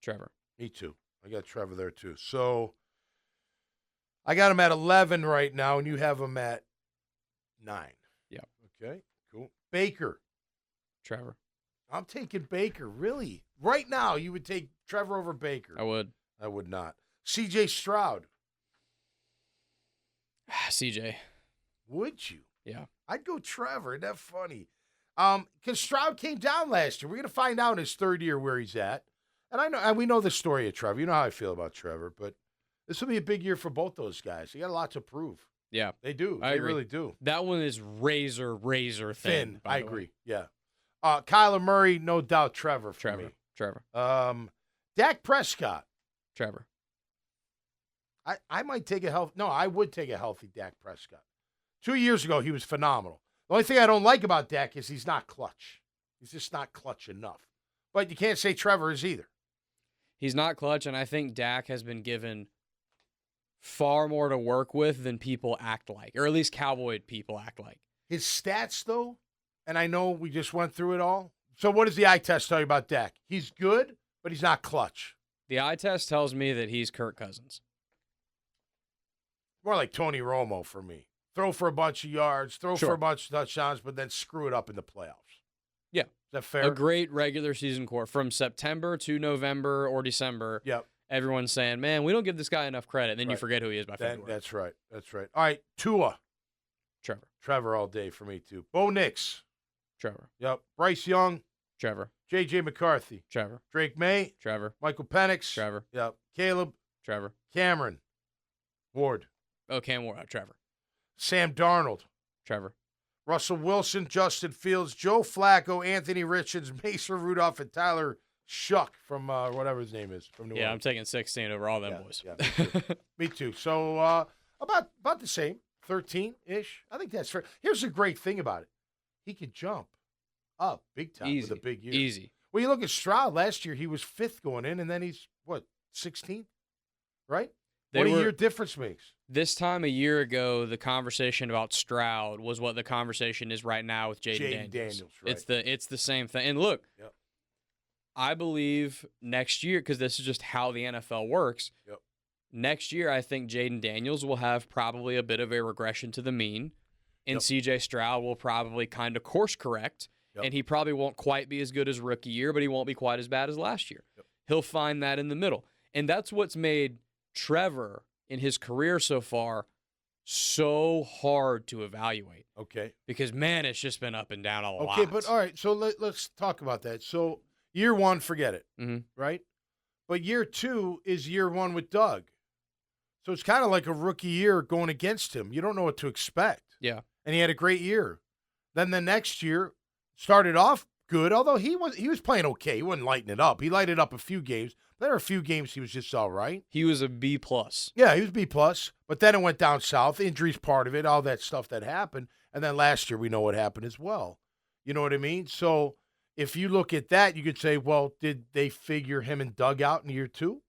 Trevor. Me too. I got Trevor there too. So I got him at 11 right now, and you have him at 9. Yeah. Okay, cool. Baker. Trevor. I'm taking Baker. Really? Right now, you would take Trevor over Baker. I would. I would not. C.J. Stroud. CJ. Would you? Yeah. I'd go Trevor. Isn't that funny? Because Stroud came down last year. We're going to find out in his third year where he's at. And we know the story of Trevor. You know how I feel about Trevor. But this will be a big year for both those guys. They got a lot to prove. Yeah. They do. I they agree. really do. That one is razor thin. I agree. Yeah. Kyler Murray, no doubt Trevor for me. Trevor. Dak Prescott. Trevor. I might take I would take a healthy Dak Prescott. 2 years ago, he was phenomenal. The only thing I don't like about Dak is he's not clutch. He's just not clutch enough. But you can't say Trevor is either. He's not clutch, and I think Dak has been given far more to work with than people act like, or at least Cowboy people act like. His stats, though, and I know we just went through it all. So what does the eye test tell you about Dak? He's good, but he's not clutch. The eye test tells me that he's Kirk Cousins. More like Tony Romo for me. Throw for a bunch of yards, for a bunch of touchdowns, but then screw it up in the playoffs. Yeah. Is that fair? A great regular season core from September to November or December. Yep. Everyone's saying, man, we don't give this guy enough credit. Then you forget who he is by February. That's right. All right, Tua. Trevor. Trevor all day for me, too. Bo Nix. Trevor. Yep. Bryce Young. Trevor. J.J. McCarthy. Trevor. Drake May. Trevor. Michael Penix. Trevor. Yep. Caleb. Trevor. Cameron. Ward. Oh, Cam Ward. Trevor. Sam Darnold. Trevor. Russell Wilson, Justin Fields, Joe Flacco, Anthony Richards, Mason Rudolph, and Tyler Shuck from whatever his name is from New Orleans. I'm taking 16 over all them boys. Yeah, me too. Me too. So about the same, 13-ish. I think that's fair. Here's the great thing about it. He could jump up big time with a big year. Easy. Well, you look at Stroud last year, he was 5th going in, and then he's, 16th? Right? What a year difference makes. This time a year ago, the conversation about Stroud was what the conversation is right now with Jaden Daniels. Right. It's the same thing. And look, yep. I believe next year, because this is just how the NFL works, next year I think Jaden Daniels will have probably a bit of a regression to the mean, and CJ Stroud will probably kind of course correct, and he probably won't quite be as good as rookie year, but he won't be quite as bad as last year. Yep. He'll find that in the middle. And that's what's made Trevor in his career so far so hard to evaluate. Okay. Because, man, it's just been up and down a lot. Okay, but all right, so let's talk about that. So year 1, forget it, right? But year 2 is year 1 with Doug. So it's kind of like a rookie year going against him. You don't know what to expect. Yeah. And he had a great year. Then the next year started off good, although he was playing okay. He wasn't lighting it up. He lighted up a few games. There were a few games he was just all right. He was a B+. Yeah, he was B+. But then it went down south. Injuries part of it, all that stuff that happened. And then last year we know what happened as well. You know what I mean? So if you look at that, you could say, well, did they figure him and Doug out in year 2?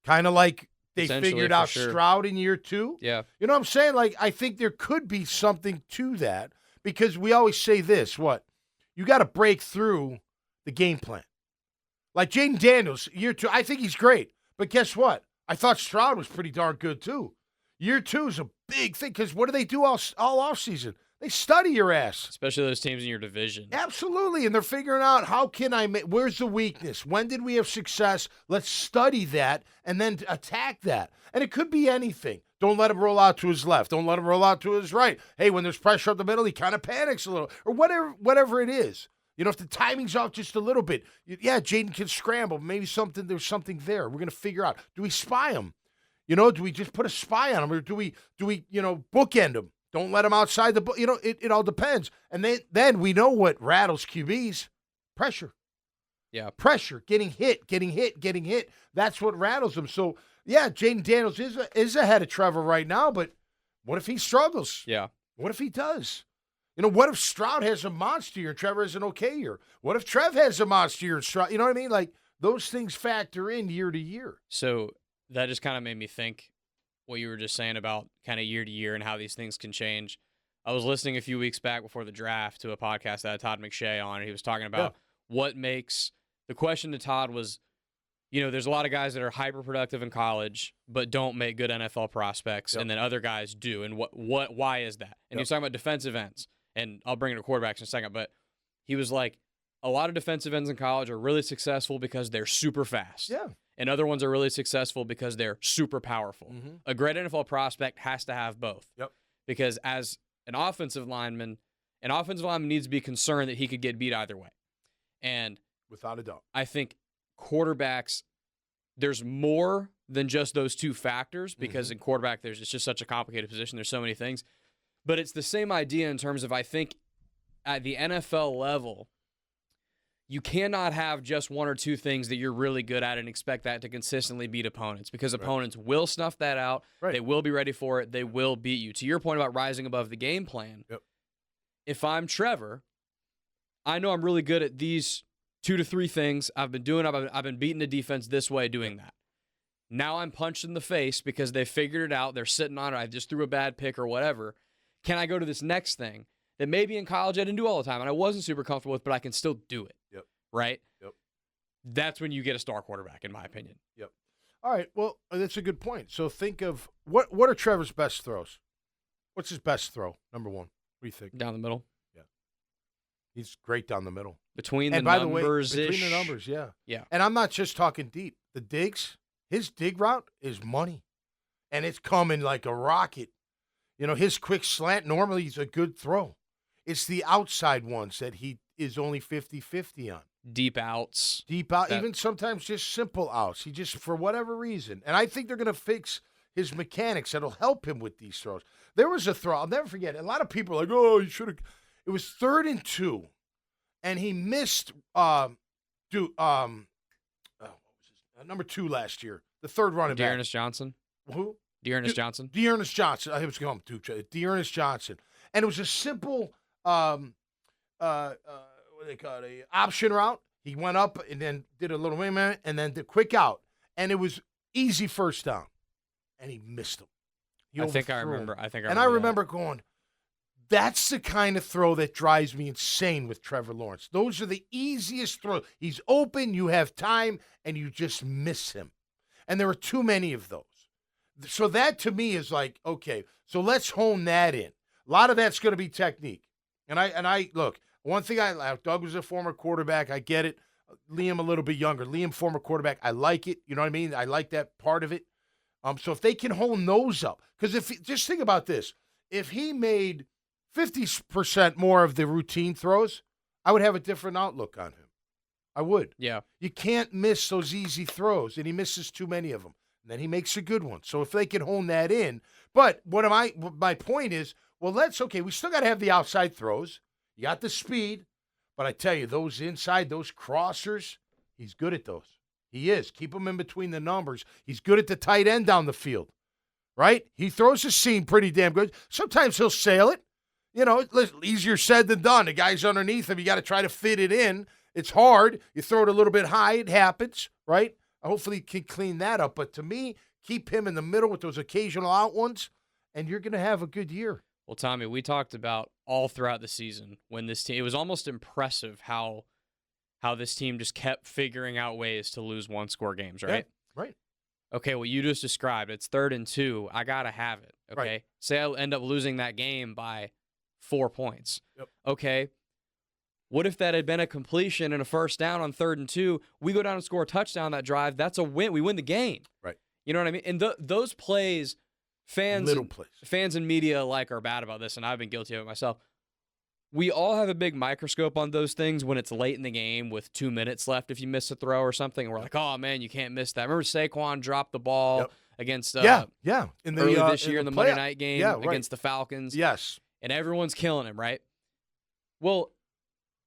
Kind of like they figured out Stroud in year 2? Yeah. You know what I'm saying? Like, I think there could be something to that because we always say this, you got to break through the game plan. Like Jaden Daniels, year 2, I think he's great. But guess what? I thought Stroud was pretty darn good too. Year 2 is a big thing because what do they do all offseason? They study your ass. Especially those teams in your division. Absolutely, and they're figuring out how can I make, where's the weakness? When did we have success? Let's study that and then attack that. And it could be anything. Don't let him roll out to his left. Don't let him roll out to his right. Hey, when there's pressure up the middle, he kind of panics a little, or whatever it is. If the timing's off just a little bit, yeah, Jaden can scramble. Maybe there's something there. We're going to figure out. Do we spy him? Do we just put a spy on him, or do we bookend him? Don't let him outside the book. It all depends. And then we know what rattles QBs. Pressure. Yeah. Pressure. Getting hit. That's what rattles them. So, yeah, Jaden Daniels is ahead of Trevor right now, but what if he struggles? Yeah. What if he does? What if Stroud has a monster year and Trevor has an okay year? What if Trev has a monster year and Stroud, you know what I mean? Like, those things factor in year to year. So that just kind of made me think what you were just saying about kind of year to year and how these things can change. I was listening a few weeks back before the draft to a podcast that had Todd McShay on, and he was talking about what makes – the question to Todd was, there's a lot of guys that are hyper-productive in college but don't make good NFL prospects, and then other guys do. And why is that? And he was talking about defensive ends, and I'll bring it to quarterbacks in a second, but he was like, a lot of defensive ends in college are really successful because they're super fast. Yeah. And other ones are really successful because they're super powerful. Mm-hmm. A great NFL prospect has to have both. Yep. Because as an offensive lineman needs to be concerned that he could get beat either way. And without a doubt, I think quarterbacks, there's more than just those two factors, because in quarterback, it's just such a complicated position. There's so many things. But it's the same idea in terms of, I think, at the NFL level, you cannot have just one or two things that you're really good at and expect that to consistently beat opponents, because opponents will snuff that out. Right. They will be ready for it. They will beat you. To your point about rising above the game plan, if I'm Trevor, I know I'm really good at these 2 to 3 things I've been doing. I've been beating the defense this way doing that. Now I'm punched in the face because they figured it out. They're sitting on it. I just threw a bad pick or whatever. Can I go to this next thing that maybe in college I didn't do all the time and I wasn't super comfortable with, but I can still do it? Yep. Right? Yep. That's when you get a star quarterback, in my opinion. Yep. All right. Well, that's a good point. So think of what are Trevor's best throws? What's his best throw? Number one. What do you think? Down the middle. Yeah. He's great down the middle. Between the numbers. numbers-ish. Between the numbers, yeah. Yeah. And I'm not just talking deep. The digs, his dig route is money. And it's coming like a rocket. His quick slant normally is a good throw. It's the outside ones that he is only 50-50 on. Deep outs. Deep out, even sometimes just simple outs. He just, for whatever reason. And I think they're going to fix his mechanics that'll help him with these throws. There was a throw, I'll never forget. A lot of people are like, oh, he should have. It was 3rd and 2. And he missed what was his, number 2 last year, the third running back. Dearness Johnson. Who? Dearness Johnson. Dearness Johnson. I was going to Dearness Johnson. And it was a simple what do they call it, a option route. He went up and then did a little wing and then the quick out. And it was easy first down. And he missed him. I think I remember And I remember going, that's the kind of throw that drives me insane with Trevor Lawrence. Those are the easiest throws. He's open, you have time, and you just miss him. And there are too many of those. So that to me is like, okay, so let's hone that in. A lot of that's going to be technique. And I look, one thing Doug was a former quarterback. I get it. Liam a little bit younger. Liam, former quarterback. I like it. You know what I mean? I like that part of it. So if they can hone those up, because just think about this. If he made 50% more of the routine throws, I would have a different outlook on him. I would. Yeah. You can't miss those easy throws, and he misses too many of them. And then he makes a good one. So if they can hone that in. But my point is, well, we still got to have the outside throws. You got the speed. But I tell you, those inside, those crossers, he's good at those. He is. Keep him in between the numbers. He's good at the tight end down the field, right? He throws the seam pretty damn good. Sometimes he'll sail it. It's easier said than done. The guy's underneath him. You got to try to fit it in. It's hard. You throw it a little bit high. It happens, right? Hopefully he can clean that up. But to me, keep him in the middle with those occasional out ones, and you're going to have a good year. Well, Tommy, we talked about all throughout the season when this team – it was almost impressive how this team just kept figuring out ways to lose one-score games, right? Yeah, right. Okay, well, you just described it's 3rd and 2. I got to have it, okay? Right. Say I end up losing that game by 4 points. Yep. Okay. What if that had been a completion and a first down on 3rd and 2? We go down and score a touchdown that drive. That's a win. We win the game. Right. You know what I mean? And those plays, fans and media alike are bad about this, and I've been guilty of it myself. We all have a big microscope on those things when it's late in the game with 2 minutes left. If you miss a throw or something, and we're like, "Oh man, you can't miss that." Remember Saquon dropped the ball against early this year in the Monday night game against the Falcons. Yes, and everyone's killing him, right? Well,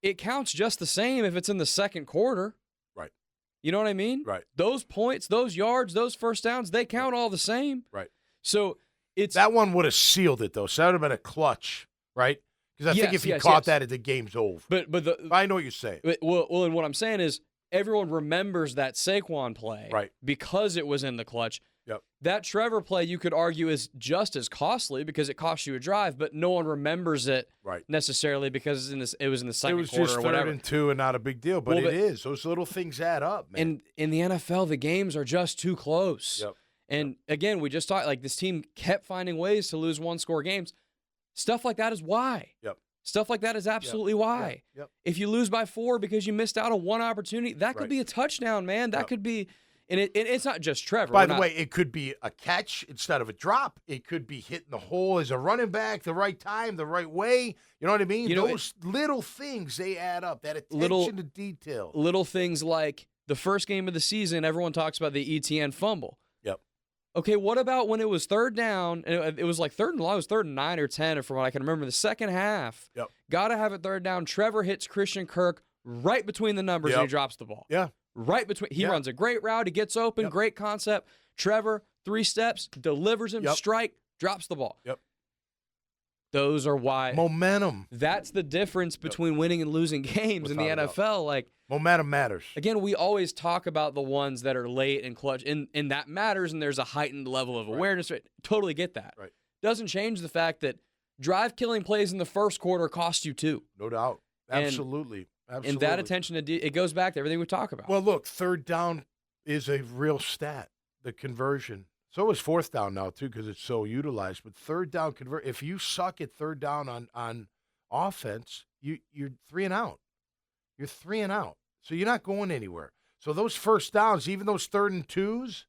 it counts just the same if it's in the second quarter. Right. You know what I mean? Right. Those points, those yards, those first downs, they count all the same. Right. So it's that one would have sealed it though. So that would have been a clutch, right? Because I think if he caught that, the game's over. But I know what you're saying. Well, and what I'm saying is everyone remembers that Saquon play, right? Because it was in the clutch. Yep. That Trevor play, you could argue, is just as costly because it cost you a drive, but no one remembers it necessarily because it was in the second quarter or whatever. It was just 3rd and 2 and not a big deal, but it is. Those little things add up, man. And in the NFL, the games are just too close. Yep. And again, we just talked, like, this team kept finding ways to lose one-score games. Stuff like that is why. Yep. Stuff like that is absolutely why. Yep. If you lose by 4 because you missed out on one opportunity, that could be a touchdown, man. That could be. And it's not just Trevor. By the way, it could be a catch instead of a drop. It could be hitting the hole as a running back, the right time, the right way. You know what I mean? Those little things, they add up. That attention to detail. Little things like the first game of the season, everyone talks about the ETN fumble. Yep. Okay, what about when it was 3rd down, and it was like 3rd and long, it was 3rd and 9 or 10, or from what I can remember, the second half. Yep. Got to have it 3rd down. Trevor hits Christian Kirk right between the numbers and he drops the ball. Yeah. Right between. He runs a great route. He gets open. Great concept. Trevor, 3 steps, delivers him, strike, drops the ball. Yep. Those are why. Momentum. That's the difference between winning and losing games in the NFL. Like, momentum matters. Again, we always talk about the ones that are late and clutch, and that matters, and there's a heightened level of awareness. Right. Totally get that. Right. Doesn't change the fact that drive-killing plays in the first quarter cost you 2. No doubt. Absolutely. Absolutely. And that attention to it goes back to everything we talk about. Well, look, 3rd down is a real stat, the conversion. So is 4th down now, too, because it's so utilized. But 3rd down if you suck at 3rd down on offense, you're 3 and out. You're 3 and out. So you're not going anywhere. So those first downs, even those 3rd and 2s,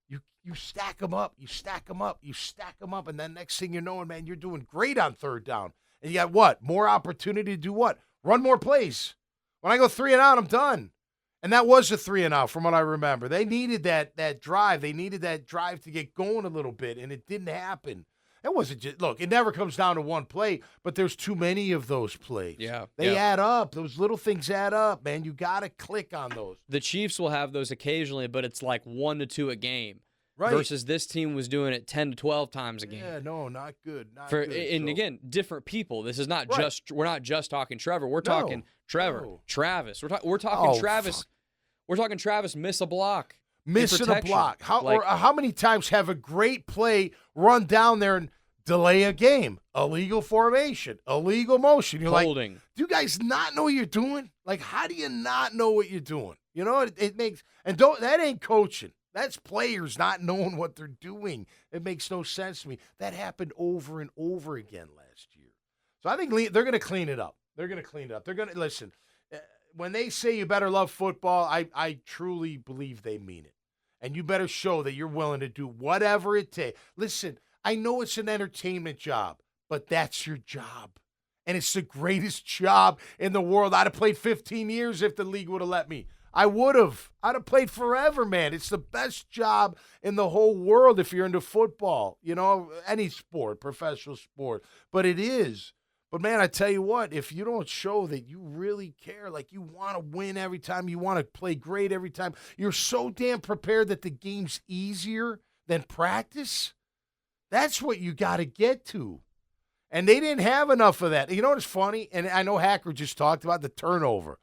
you stack them up. You stack them up. You stack them up. And then next thing you know, man, you're doing great on 3rd down. And you got what? More opportunity to do what? Run more plays. When I go 3 and out, I'm done. And that was a 3 and out from what I remember. They needed that drive. They needed that drive to get going a little bit, and it didn't happen. It wasn't just, look, it never comes down to one play, but there's too many of those plays. Yeah. They add up. Those little things add up, man. You got to click on those. The Chiefs will have those occasionally, but it's like 1 to 2 a game. Right. Versus this team was doing it 10 to 12 times a game. Yeah, no, not good. Not good. And again, different people. This is not just, we're not just talking Trevor. We're talking Trevor, Travis. We're talking Travis. Fuck. We're talking Travis miss a block. Missing a block. How many times have a great play run down there and delay a game? Illegal formation, illegal motion. You're holding. Like, do you guys not know what you're doing? Like, how do you not know what you're doing? You know, it makes, and that ain't coaching. That's players not knowing what they're doing. It makes no sense to me. That happened over and over again last year. So I think they're going to clean it up. They're going to clean it up. They're going to, listen, when they say you better love football, I truly believe they mean it. And you better show that you're willing to do whatever it takes. Listen, I know it's an entertainment job, but that's your job. And it's the greatest job in the world. I'd have played 15 years if the league would have let me. I would have. I'd have played forever, man. It's the best job in the whole world if you're into football, you know, any sport, professional sport. But it is. But, man, I tell you what, if you don't show that you really care, like you want to win every time, you want to play great every time, you're so damn prepared that the game's easier than practice, that's what you got to get to. And they didn't have enough of that. You know what's funny? And I know Hacker just talked about the turnover.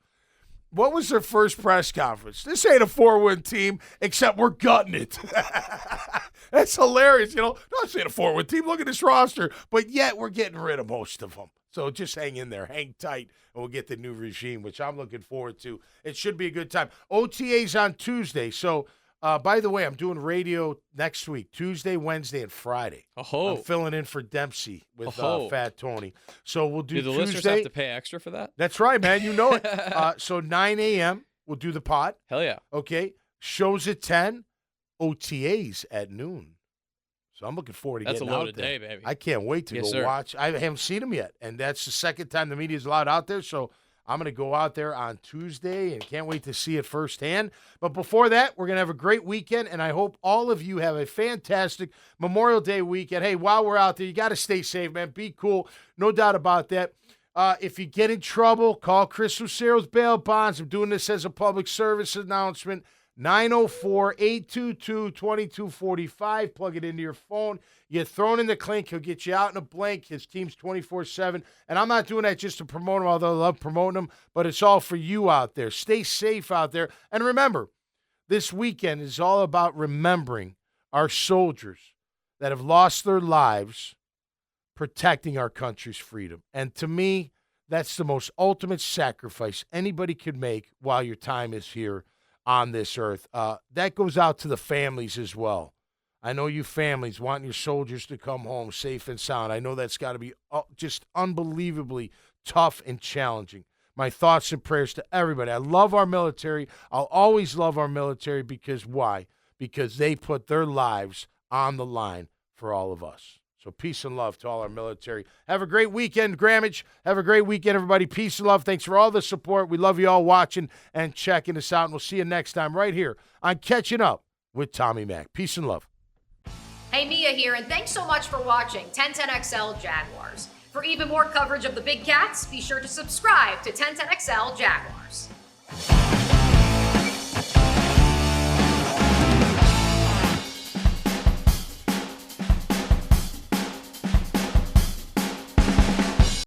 What was their first press conference? This ain't a 4-win team, except we're gutting it. That's hilarious, you know. No, this ain't a 4-win team. Look at this roster. But yet we're getting rid of most of them. So just hang in there. Hang tight, and we'll get the new regime, which I'm looking forward to. It should be a good time. OTA's on Tuesday. So By the way, I'm doing radio next week, Tuesday, Wednesday, and Friday. I'm filling in for Dempsey with Fat Tony. So we'll do the Tuesday. Listeners have to pay extra for that? That's right, man. You know it. So 9 a.m., we'll do the pod. Hell yeah. Okay. Shows at 10, OTAs at noon. So I'm looking forward to getting out there. That's a loaded day, baby. I can't wait to go watch. I haven't seen them yet, and that's the second time the media's allowed out there, so I'm going to go out there on Tuesday and can't wait to see it firsthand. But before that, we're going to have a great weekend, and I hope all of you have a fantastic Memorial Day weekend. Hey, while we're out there, you got to stay safe, man. Be cool. No doubt about that. If you get in trouble, call Chris Lucero's Bail Bonds. I'm doing this as a public service announcement. 904-822-2245. Plug it into your phone. You get thrown in the clink. He'll get you out in a blink. His team's 24/7. And I'm not doing that just to promote him, although I love promoting him, but it's all for you out there. Stay safe out there. And remember, this weekend is all about remembering our soldiers that have lost their lives protecting our country's freedom. And to me, that's the most ultimate sacrifice anybody could make while your time is here on this earth. That goes out to the families as well. I know you families want your soldiers to come home safe and sound. I know that's got to be just unbelievably tough and challenging. My thoughts and prayers to everybody. I love our military. I'll always love our military because why? Because they put their lives on the line for all of us. So peace and love to all our military. Have a great weekend, Grammage. Have a great weekend, everybody. Peace and love. Thanks for all the support. We love you all watching and checking us out. And we'll see you next time right here on Catching Up with Tommy Mac. Peace and love. Hey, Mia here, and thanks so much for watching 1010XL Jaguars. For even more coverage of the Big Cats, be sure to subscribe to 1010XL Jaguars.